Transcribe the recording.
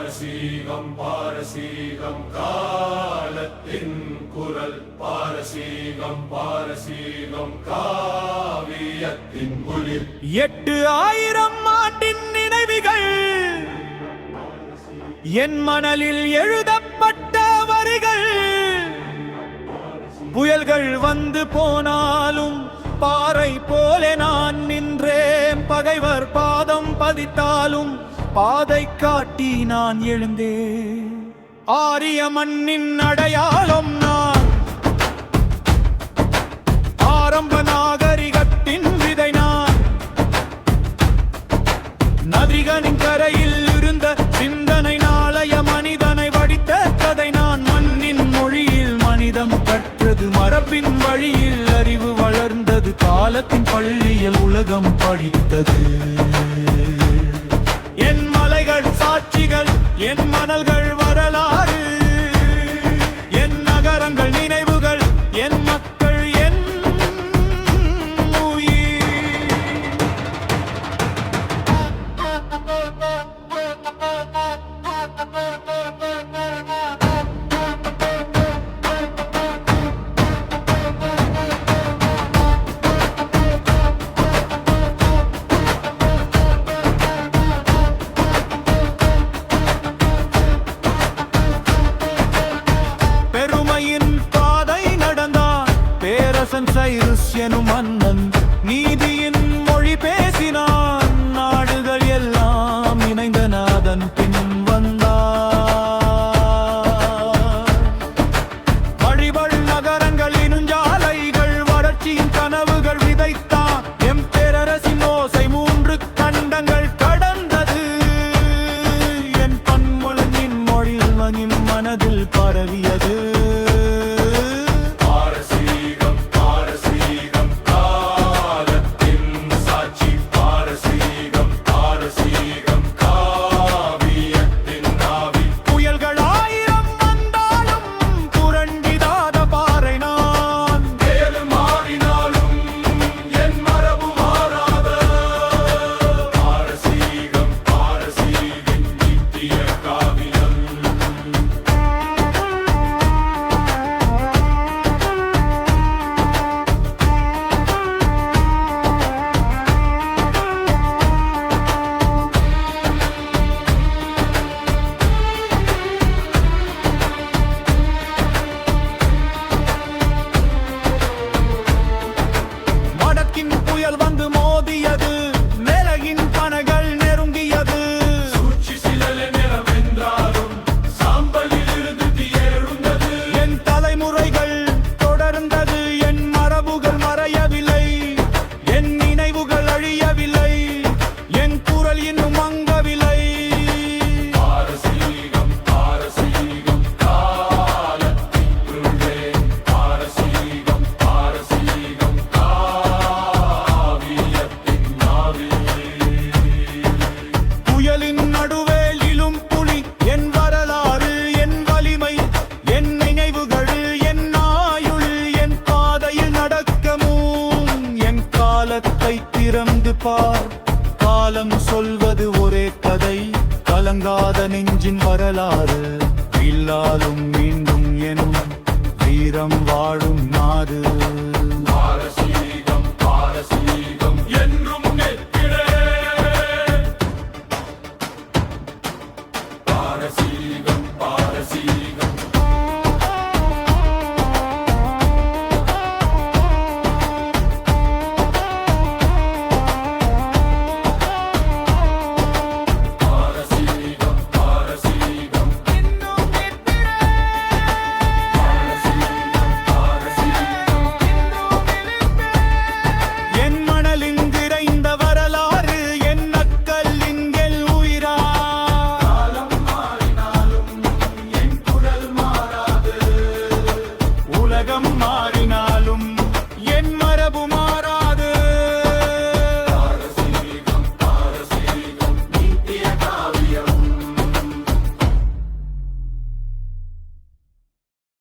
பாரசீகம் பாரசீகம் காலத்தின் குரல் பாரசீகம் பாரசீகம் காவியத்தின் குளிர் 8000 ஆண்டின் நினைவுகள் என் மணலில் எழுதப்பட்ட வரிகள் புயல்கள் வந்து போனாலும் பாறை போலே நான் நின்றேன் பகைவர் பாதம் பதித்தாலும் பாதை காட்டி நான் எழுந்தேன் ஆரிய மண்ணின் அடையாளம் நான் ஆரம்ப நாகரிகத்தின் விதை நான் நதிகளின் கரையில் இருந்த சிந்தனை நாளைய மனிதனை வடித்த கதை நான் மண்ணின் மொழியில் மனிதம் கற்றது மரபின் வழியில் அறிவு வளர்ந்தது காலத்தின் பள்ளியில் உலகம் படித்தது என் மலைகள் சாட்சிகள் என் மணல்கள் வரலாறு என் நகரங்கள் நினைவுகள் என் மக்கள் என் உயிர் சைரஸ் எனும் மன்னன் நீதியின் மொழி பேசினான் நாடுகள் எல்லாம் இணைந்த நாதன் பின் வந்தார் வழிபள் நகரங்கள் இனுஞ்சாலைகள் வறட்சியின் கனவுகள் விதைத்தான் எம் பேரரசின் ஓசை 3 கண்டங்கள் கடந்தது என் பன்மொழியின் மொழி மனதில் பரவியது புயல் வந்து மோதியது மேலகின் பனைகள் நெருங்கியது சூழ்ச்சி சிலல நிலவென்றாலும் சாம்பலில் இருந்து தீயெழுந்தது என் தலைமுறைகள் தொடர்ந்தது என் மரபுகள் மறையவில்லை என் நினைவுகள் அழியவில்லை என் குரல் இன்னும் மங்கவில்லை பாரசீகம் பாரசீகம் காலத்தின் உள்ளே பாரசீகம் பாரசீகம் புயலின் நடுவே இலும் புலி என் வரலாறு என் வலிமை என் நினைவுகள் என் ஆயுள் என் பாதையில் நடக்கமும் என் காலத்தை திறந்து பார் காலம் சொல்வது ஒரே கதை கலங்காத நெஞ்சின் வரலாறு இல்லாலும் மீண்டும் என் வீரம் வாழும் நாடு